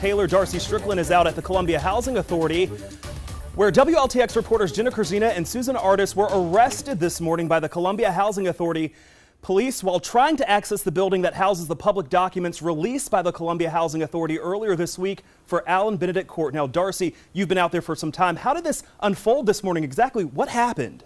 Taylor. Darcy Strickland is out at the Columbia Housing Authority, where WLTX reporters Jenna Kurzina and Susan Artis were arrested this morning by the Columbia Housing Authority police while trying to access the building that houses the public documents released by the Columbia Housing Authority earlier this week for Allen Benedict Court. Now, Darcy, you've been out there for some time. How did this unfold this morning? Exactly what happened?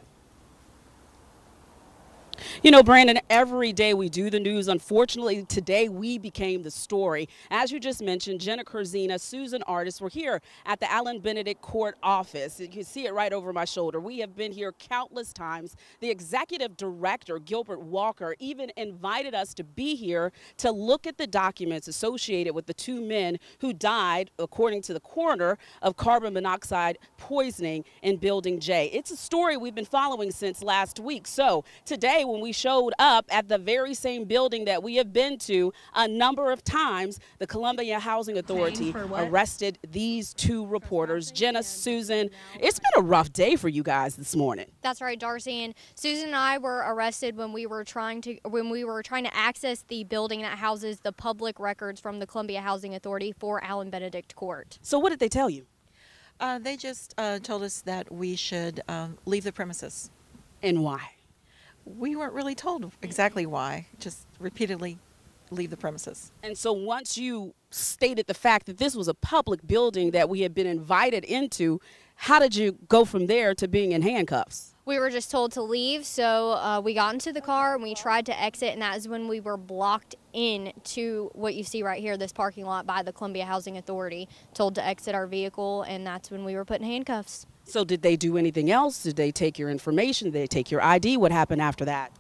You know, Brandon, every day we do the news. Unfortunately, today we became the story. As you just mentioned, Jenna Kurzina, Susan Artis, we're here at the Allen Benedict Court office. You can see it right over my shoulder. We have been here countless times. The executive director, Gilbert Walker, even invited us to be here to look at the documents associated with the two men who died, according to the coroner, of carbon monoxide poisoning in Building J. It's a story we've been following since last week. So today, when we showed up at the very same building that we have been to a number of times, the Columbia Housing Authority arrested these two reporters. Jenna, Susan, it's been a rough day for you guys this morning. That's right, Darcy. And Susan and I were arrested when we were trying to access the building that houses the public records from the Columbia Housing Authority for Allen Benedict Court. So what did they tell you? They just told us that we should leave the premises. And why? We weren't really told exactly why, just repeatedly leave the premises. And so once you stated the fact that this was a public building that we had been invited into, how did you go from there to being in handcuffs? We were just told to leave, so we got into the car and we tried to exit, and that is when we were blocked in to what you see right here, this parking lot by the Columbia Housing Authority, told to exit our vehicle, and that's when we were put in handcuffs. So did they do anything else? Did they take your information? Did they take your ID? What happened after that?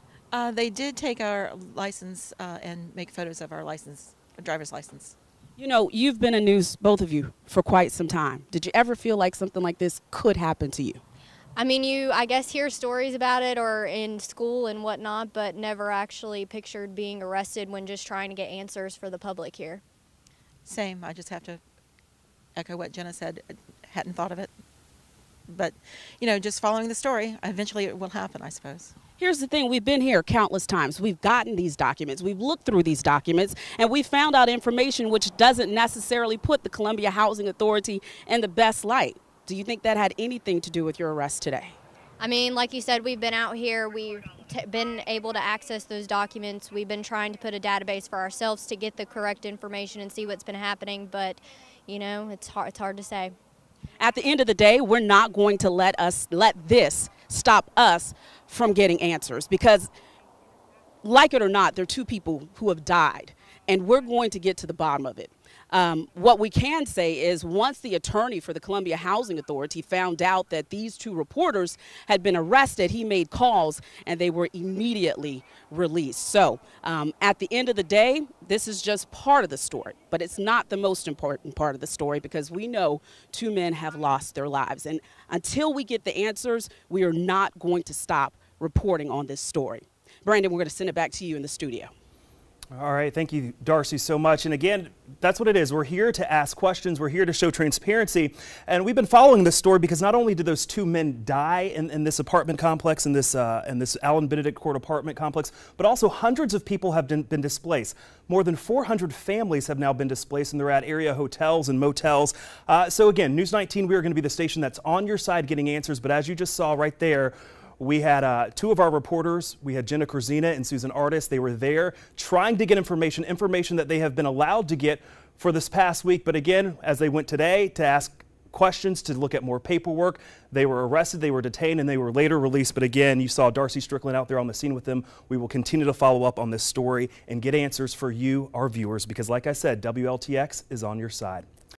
They did take our license and make photos of our license, driver's license. You know, you've been in news, both of you, for quite some time. Did you ever feel like something like this could happen to you? I mean, I guess, hear stories about it or in school and whatnot, but never actually pictured being arrested when just trying to get answers for the public here. Same. I just have to echo what Jenna said. Hadn't thought of it. But, you know, just following the story, eventually it will happen, I suppose. Here's the thing. We've been here countless times. We've gotten these documents. We've looked through these documents, and we found out information which doesn't necessarily put the Columbia Housing Authority in the best light. Do you think that had anything to do with your arrest today? I mean, like you said, we've been out here. We've been able to access those documents. We've been trying to put a database for ourselves to get the correct information and see what's been happening. But, you know, it's hard to say. At the end of the day, we're not going to let this stop us from getting answers, because, like it or not, there are two people who have died, and we're going to get to the bottom of it. What we can say is, once the attorney for the Columbia Housing Authority found out that these two reporters had been arrested, he made calls and they were immediately released. So at the end of the day, this is just part of the story, but it's not the most important part of the story, because we know two men have lost their lives. And until we get the answers, we are not going to stop reporting on this story. Brandon, we're going to send it back to you in the studio. All right. Thank you, Darcy, so much. And again, that's what it is. We're here to ask questions. We're here to show transparency. And we've been following this story because not only did those two men die in this apartment complex, in this Allen Benedict Court apartment complex, but also hundreds of people have been displaced. More than 400 families have now been displaced, and they're at area hotels and motels. So again, News 19, we are going to be the station that's on your side getting answers. But as you just saw right there, we had two of our reporters. We had Jenna Kurzina and Susan Artis. They were there trying to get information that they have been allowed to get for this past week. But again, as they went today to ask questions, to look at more paperwork, they were arrested, they were detained, and they were later released. But again, you saw Darcy Strickland out there on the scene with them. We will continue to follow up on this story and get answers for you, our viewers, because like I said, WLTX is on your side.